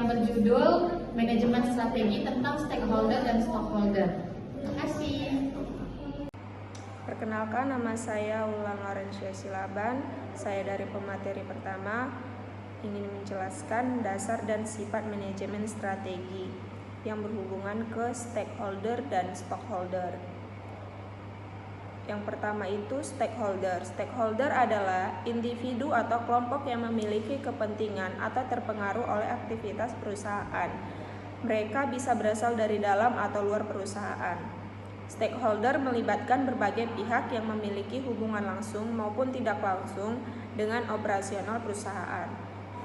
yang berjudul Manajemen Strategi tentang Stakeholder dan Stockholder. Terima kasih. Perkenalkan, nama saya Wulan Laurencia Silaban. Saya dari pemateri pertama ingin menjelaskan dasar dan sifat manajemen strategi yang berhubungan ke stakeholder dan stockholder. Yang pertama itu stakeholder. Stakeholder adalah individu atau kelompok yang memiliki kepentingan atau terpengaruh oleh aktivitas perusahaan. Mereka bisa berasal dari dalam atau luar perusahaan. Stakeholder melibatkan berbagai pihak yang memiliki hubungan langsung maupun tidak langsung dengan operasional perusahaan.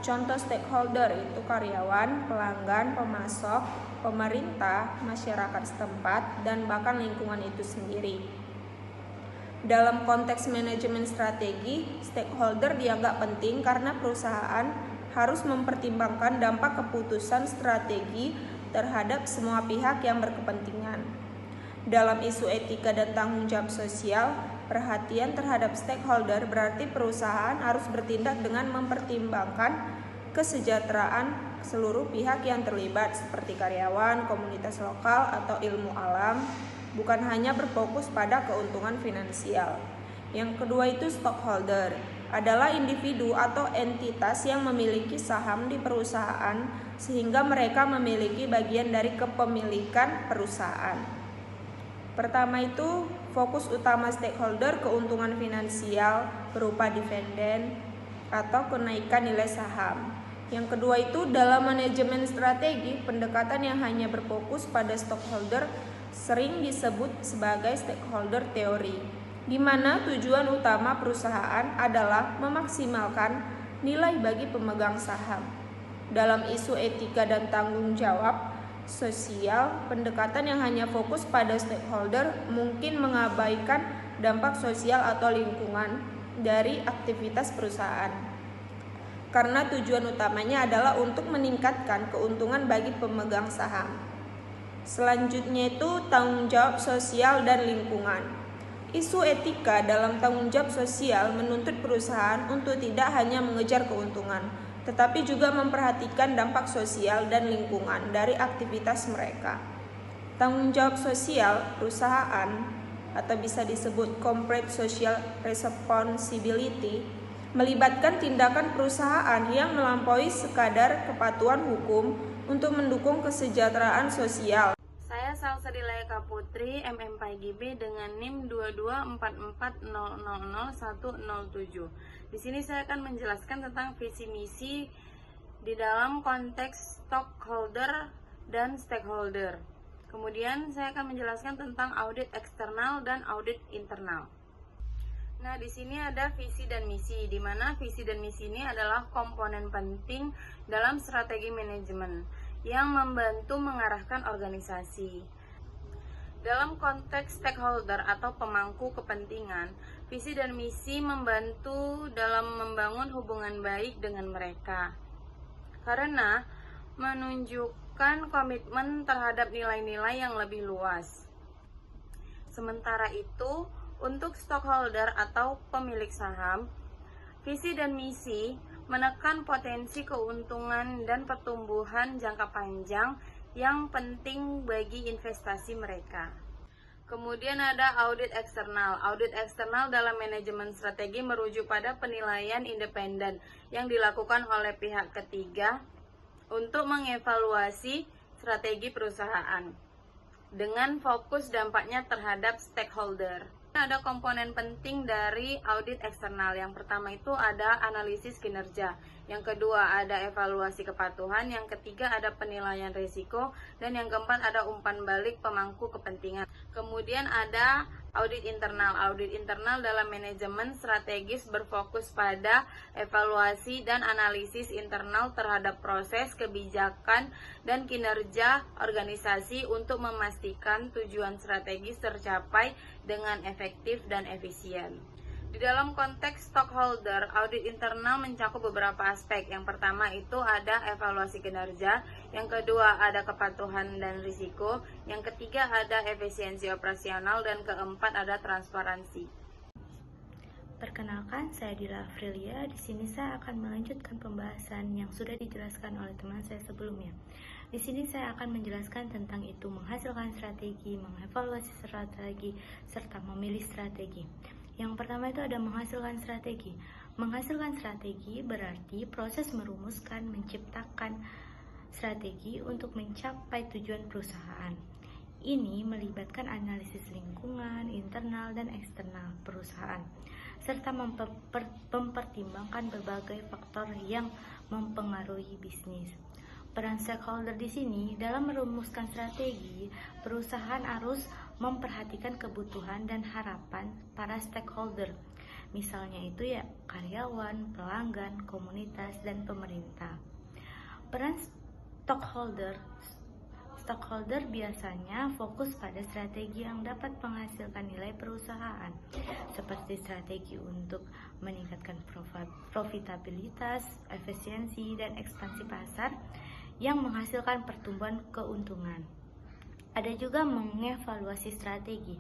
Contoh stakeholder itu karyawan, pelanggan, pemasok, pemerintah, masyarakat setempat, dan bahkan lingkungan itu sendiri. Dalam konteks manajemen strategi, stakeholder dianggap penting karena perusahaan harus mempertimbangkan dampak keputusan strategi terhadap semua pihak yang berkepentingan. Dalam isu etika dan tanggung jawab sosial, perhatian terhadap stakeholder berarti perusahaan harus bertindak dengan mempertimbangkan kesejahteraan seluruh pihak yang terlibat seperti karyawan, komunitas lokal, atau ilmu alam, bukan hanya berfokus pada keuntungan finansial. Yang kedua itu stockholder, adalah individu atau entitas yang memiliki saham di perusahaan sehingga mereka memiliki bagian dari kepemilikan perusahaan. Pertama itu fokus utama stakeholder keuntungan finansial berupa dividen atau kenaikan nilai saham. Yang kedua itu dalam manajemen strategi, pendekatan yang hanya berfokus pada stockholder sering disebut sebagai stakeholder teori, di mana tujuan utama perusahaan adalah memaksimalkan nilai bagi pemegang saham. Dalam isu etika dan tanggung jawab sosial, pendekatan yang hanya fokus pada stakeholder mungkin mengabaikan dampak sosial atau lingkungan dari aktivitas perusahaan. Karena tujuan utamanya adalah untuk meningkatkan keuntungan bagi pemegang saham. Selanjutnya itu tanggung jawab sosial dan lingkungan. Isu etika dalam tanggung jawab sosial menuntut perusahaan untuk tidak hanya mengejar keuntungan, tetapi juga memperhatikan dampak sosial dan lingkungan dari aktivitas mereka. Tanggung jawab sosial perusahaan atau bisa disebut corporate social responsibility melibatkan tindakan perusahaan yang melampaui sekadar kepatuhan hukum untuk mendukung kesejahteraan sosial. Saya Salsari Laika Putri, MMPGB dengan NIM 22440000107. Di sini saya akan menjelaskan tentang visi misi di dalam konteks stockholder dan stakeholder. Kemudian saya akan menjelaskan tentang audit eksternal dan audit internal. Nah, di sini ada visi dan misi, di mana visi dan misi ini adalah komponen penting dalam strategi manajemen yang membantu mengarahkan organisasi. Dalam konteks stakeholder atau pemangku kepentingan, visi dan misi membantu dalam membangun hubungan baik dengan mereka, karena menunjukkan komitmen terhadap nilai-nilai yang lebih luas. Sementara itu, untuk stockholder atau pemilik saham, visi dan misi menekan potensi keuntungan dan pertumbuhan jangka panjang yang penting bagi investasi mereka. Kemudian ada audit eksternal. Audit eksternal dalam manajemen strategi merujuk pada penilaian independen yang dilakukan oleh pihak ketiga untuk mengevaluasi strategi perusahaan dengan fokus dampaknya terhadap stakeholder. Ada komponen penting dari audit eksternal. Yang pertama itu ada analisis kinerja, yang kedua ada evaluasi kepatuhan, yang ketiga ada penilaian risiko, dan yang keempat ada umpan balik pemangku kepentingan. Kemudian ada audit internal. Audit internal dalam manajemen strategis berfokus pada evaluasi dan analisis internal terhadap proses, kebijakan, dan kinerja organisasi untuk memastikan tujuan strategis tercapai dengan efektif dan efisien. Di dalam konteks stockholder, audit internal mencakup beberapa aspek. Yang pertama itu ada evaluasi kinerja, yang kedua ada kepatuhan dan risiko, yang ketiga ada efisiensi operasional, dan keempat ada transparansi. Perkenalkan, saya Dila Afrilia. Di sini saya akan melanjutkan pembahasan yang sudah dijelaskan oleh teman saya sebelumnya. Di sini saya akan menjelaskan tentang itu menghasilkan strategi, mengevaluasi strategi, serta memilih strategi. Yang pertama itu ada menghasilkan strategi. Menghasilkan strategi berarti proses merumuskan, menciptakan strategi untuk mencapai tujuan perusahaan. Ini melibatkan analisis lingkungan, internal, dan eksternal perusahaan, serta mempertimbangkan berbagai faktor yang mempengaruhi bisnis. Peran stakeholder di sini dalam merumuskan strategi, perusahaan harus memperhatikan kebutuhan dan harapan para stakeholder. Misalnya itu ya karyawan, pelanggan, komunitas, dan pemerintah. Peran Stockholder biasanya fokus pada strategi yang dapat menghasilkan nilai perusahaan, seperti strategi untuk meningkatkan profitabilitas, efisiensi, dan ekspansi pasar yang menghasilkan pertumbuhan keuntungan. Ada juga mengevaluasi strategi.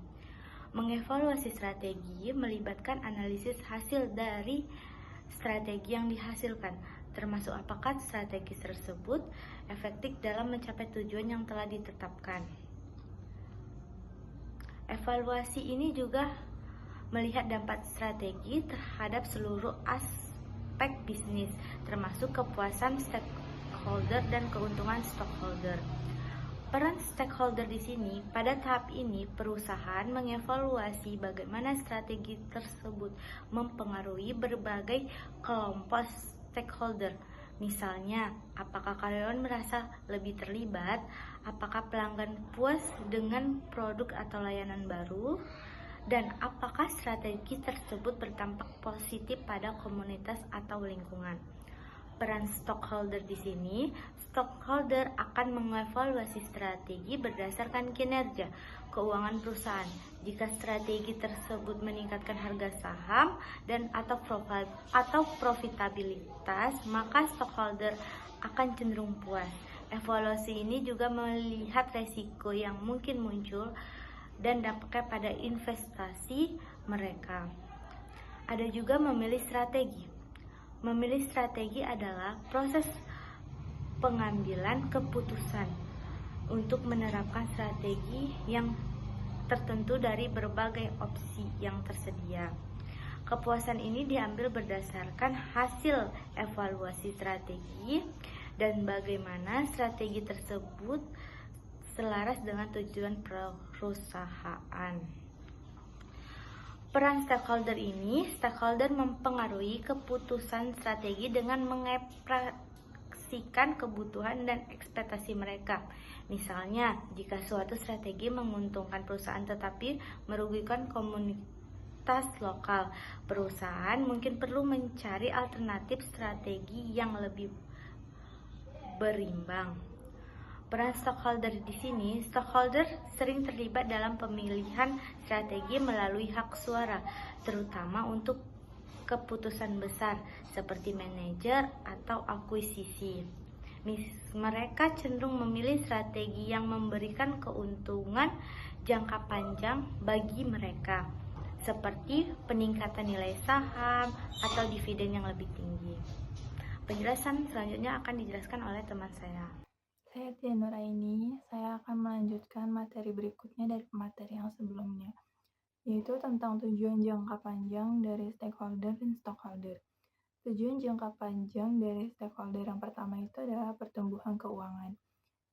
Mengevaluasi strategi melibatkan analisis hasil dari strategi yang dihasilkan, termasuk apakah strategi tersebut efektif dalam mencapai tujuan yang telah ditetapkan. Evaluasi ini juga melihat dampak strategi terhadap seluruh aspek bisnis, termasuk kepuasan stakeholder dan keuntungan stockholder. Peran stakeholder di sini, pada tahap ini perusahaan mengevaluasi bagaimana strategi tersebut mempengaruhi berbagai kelompok stakeholder. Misalnya, apakah karyawan merasa lebih terlibat, apakah pelanggan puas dengan produk atau layanan baru, dan apakah strategi tersebut berdampak positif pada komunitas atau lingkungan. Peran stockholder di sini, stockholder akan mengevaluasi strategi berdasarkan kinerja keuangan perusahaan. Jika strategi tersebut meningkatkan harga saham dan atau profitabilitas, maka stockholder akan cenderung puas. Evaluasi ini juga melihat resiko yang mungkin muncul dan dampaknya pada investasi mereka. Ada juga memilih strategi. Memilih strategi adalah proses pengambilan keputusan untuk menerapkan strategi yang tertentu dari berbagai opsi yang tersedia. Kepuasan ini diambil berdasarkan hasil evaluasi strategi dan bagaimana strategi tersebut selaras dengan tujuan perusahaan. Peran stakeholder mempengaruhi keputusan strategi dengan mengekspresikan kebutuhan dan ekspektasi mereka. Misalnya, jika suatu strategi menguntungkan perusahaan tetapi merugikan komunitas lokal, perusahaan mungkin perlu mencari alternatif strategi yang lebih berimbang. Peran stockholder di sini, stockholder sering terlibat dalam pemilihan strategi melalui hak suara, terutama untuk keputusan besar seperti manajer atau akuisisi. Mereka cenderung memilih strategi yang memberikan keuntungan jangka panjang bagi mereka, seperti peningkatan nilai saham atau dividen yang lebih tinggi. Penjelasan selanjutnya akan dijelaskan oleh teman saya. Saya Tia Nuraini, saya akan melanjutkan materi berikutnya dari materi yang sebelumnya, yaitu tentang tujuan jangka panjang dari stakeholder dan stockholder. Tujuan jangka panjang dari stakeholder yang pertama itu adalah pertumbuhan keuangan,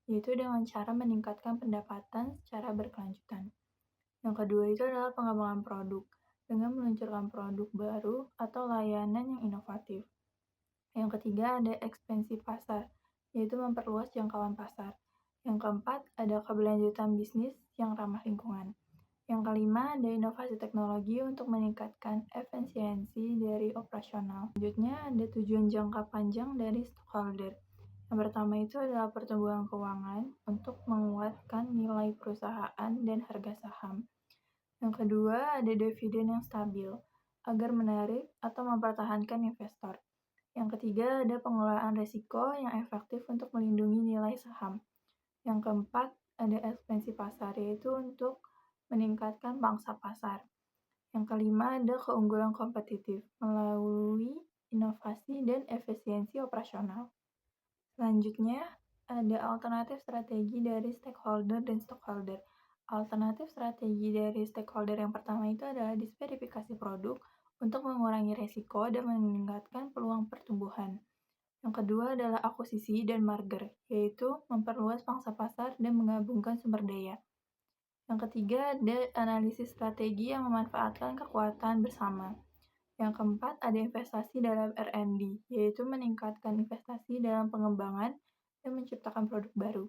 yaitu dengan cara meningkatkan pendapatan secara berkelanjutan. Yang kedua itu adalah pengembangan produk, dengan meluncurkan produk baru atau layanan yang inovatif. Yang ketiga ada ekspansi pasar, yaitu memperluas jangkauan pasar. Yang keempat, ada keberlanjutan bisnis yang ramah lingkungan. Yang kelima, ada inovasi teknologi untuk meningkatkan efisiensi dari operasional. Selanjutnya, ada tujuan jangka panjang dari stockholder. Yang pertama itu adalah pertumbuhan keuangan untuk menguatkan nilai perusahaan dan harga saham. Yang kedua, ada dividen yang stabil, agar menarik atau mempertahankan investor. Yang ketiga, ada pengelolaan risiko yang efektif untuk melindungi nilai saham. Yang keempat, ada ekspansi pasar, yaitu untuk meningkatkan pangsa pasar. Yang kelima ada keunggulan kompetitif melalui inovasi dan efisiensi operasional. Selanjutnya, ada alternatif strategi dari stakeholder dan stockholder. Alternatif strategi dari stakeholder yang pertama itu adalah disverifikasi produk untuk mengurangi resiko dan meningkatkan peluang pertumbuhan. Yang kedua adalah akuisisi dan merger, yaitu memperluas pangsa pasar dan menggabungkan sumber daya. Yang ketiga ada analisis strategi yang memanfaatkan kekuatan bersama. Yang keempat ada investasi dalam R&D, yaitu meningkatkan investasi dalam pengembangan dan menciptakan produk baru.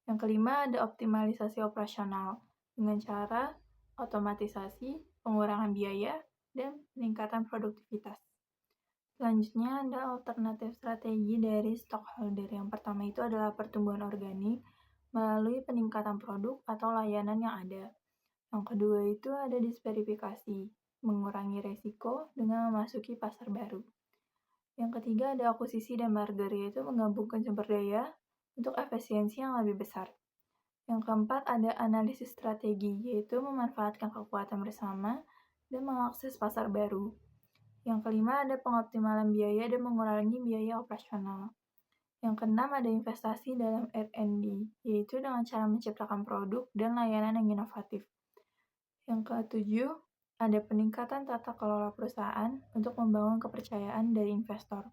Yang kelima ada optimalisasi operasional dengan cara otomatisasi, pengurangan biaya, dan peningkatan produktivitas. Selanjutnya ada alternatif strategi dari stockholder. Yang pertama itu adalah pertumbuhan organik melalui peningkatan produk atau layanan yang ada. Yang kedua itu ada disverifikasi, mengurangi resiko dengan memasuki pasar baru. Yang ketiga ada akuisisi dan merger, yaitu menggabungkan sumber daya untuk efisiensi yang lebih besar. Yang keempat ada analisis strategi, yaitu memanfaatkan kekuatan bersama dan mengakses pasar baru. Yang kelima ada pengoptimalan biaya dan mengurangi biaya operasional. Yang keenam ada investasi dalam R&D, yaitu dengan cara menciptakan produk dan layanan yang inovatif. Yang ketujuh ada peningkatan tata kelola perusahaan untuk membangun kepercayaan dari investor.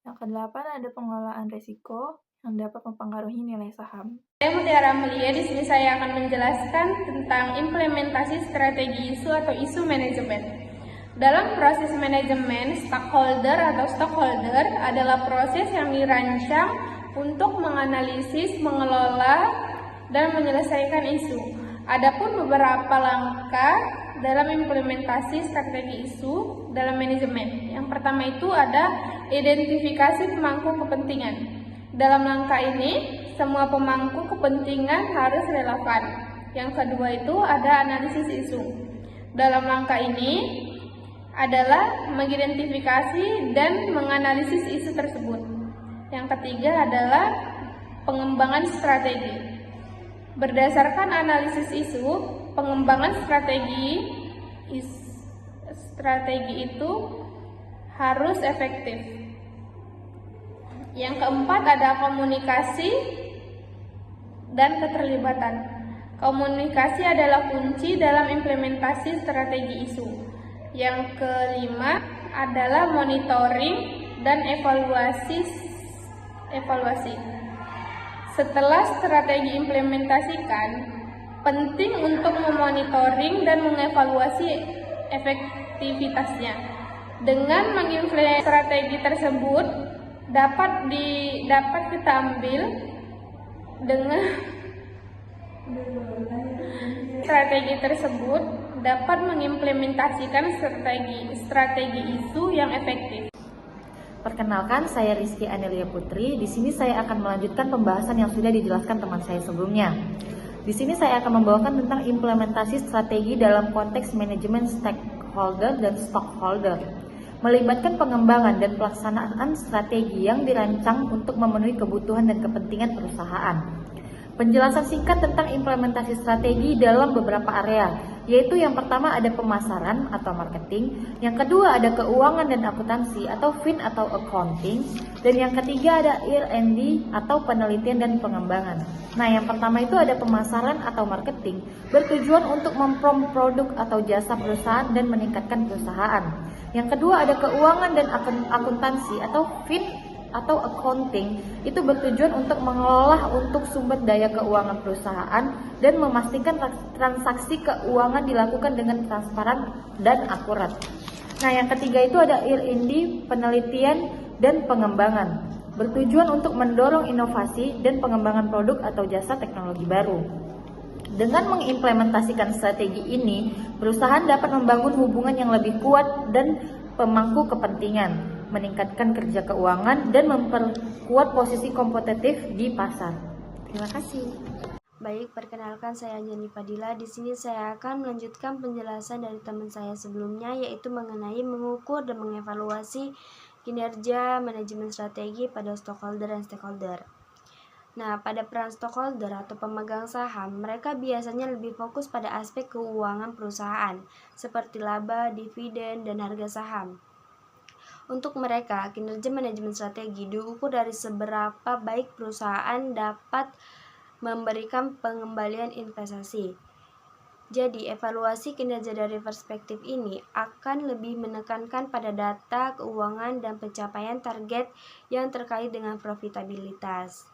Yang kedelapan ada pengelolaan risiko yang dapat mempengaruhi nilai saham. Saya Mutiara Amelia, di sini saya akan menjelaskan tentang implementasi strategi isu atau isu manajemen. Dalam proses manajemen, stakeholder atau stockholder adalah proses yang dirancang untuk menganalisis, mengelola, dan menyelesaikan isu. Adapun beberapa langkah dalam implementasi strategi isu dalam manajemen. Yang pertama itu ada identifikasi pemangku kepentingan. Dalam langkah ini, semua pemangku kepentingan harus relevan. Yang kedua itu ada analisis isu. Dalam langkah ini adalah mengidentifikasi dan menganalisis isu tersebut. Yang ketiga adalah pengembangan strategi. Berdasarkan analisis isu, pengembangan strategi itu harus efektif. Yang keempat ada komunikasi dan keterlibatan. Komunikasi adalah kunci dalam implementasi strategi isu. Yang kelima adalah monitoring dan evaluasi. Setelah strategi implementasikan, penting untuk memonitoring dan mengevaluasi efektivitasnya. Dengan mengimplementasi strategi tersebut dapat kita ambil dengan strategi tersebut dapat mengimplementasikan strategi isu yang efektif. Perkenalkan, saya Rizky Anelia Putri. Di sini saya akan melanjutkan pembahasan yang sudah dijelaskan teman saya sebelumnya. Di sini saya akan membawakan tentang implementasi strategi dalam konteks manajemen stakeholder dan stockholder, melibatkan pengembangan dan pelaksanaan strategi yang dirancang untuk memenuhi kebutuhan dan kepentingan perusahaan. Penjelasan singkat tentang implementasi strategi dalam beberapa area, yaitu yang pertama ada pemasaran atau marketing, yang kedua ada keuangan dan akuntansi atau fin atau accounting, dan yang ketiga ada R&D atau penelitian dan pengembangan. Nah, yang pertama itu ada pemasaran atau marketing, bertujuan untuk memprom produk atau jasa perusahaan dan meningkatkan perusahaan. Yang kedua ada keuangan dan akuntansi atau fin atau accounting, itu bertujuan untuk mengelola untuk sumber daya keuangan perusahaan dan memastikan transaksi keuangan dilakukan dengan transparan dan akurat. Nah, yang ketiga itu ada R&D, penelitian dan pengembangan, bertujuan untuk mendorong inovasi dan pengembangan produk atau jasa teknologi baru. Dengan mengimplementasikan strategi ini, perusahaan dapat membangun hubungan yang lebih kuat dan pemangku kepentingan, meningkatkan kerja keuangan, dan memperkuat posisi kompetitif di pasar. Terima kasih. Baik, perkenalkan saya Anjani Fadila. Di sini saya akan melanjutkan penjelasan dari teman saya sebelumnya, yaitu mengenai mengukur dan mengevaluasi kinerja manajemen strategi pada stockholder dan stakeholder. Nah, pada peran stockholder atau pemegang saham, mereka biasanya lebih fokus pada aspek keuangan perusahaan, seperti laba, dividen, dan harga saham. Untuk mereka, kinerja manajemen strategi diukur dari seberapa baik perusahaan dapat memberikan pengembalian investasi. Jadi, evaluasi kinerja dari perspektif ini akan lebih menekankan pada data keuangan dan pencapaian target yang terkait dengan profitabilitas.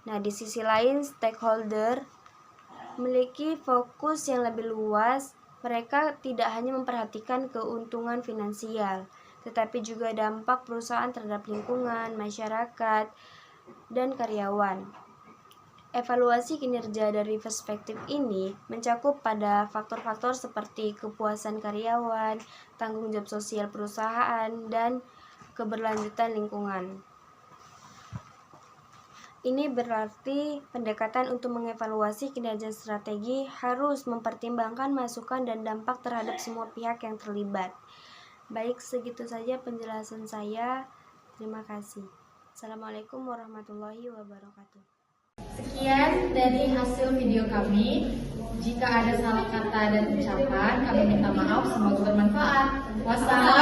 Nah, di sisi lain, stakeholder memiliki fokus yang lebih luas. Mereka tidak hanya memperhatikan keuntungan finansial, tetapi juga dampak perusahaan terhadap lingkungan, masyarakat, dan karyawan. Evaluasi kinerja dari perspektif ini mencakup pada faktor-faktor seperti kepuasan karyawan, tanggung jawab sosial perusahaan, dan keberlanjutan lingkungan. Ini berarti pendekatan untuk mengevaluasi kinerja strategi harus mempertimbangkan masukan dan dampak terhadap semua pihak yang terlibat. Baik, segitu saja penjelasan saya. Terima kasih. Assalamualaikum warahmatullahi wabarakatuh. Sekian dari hasil video kami. Jika ada salah kata dan ucapan, kami minta maaf. Semoga bermanfaat. Wassalamualaikum.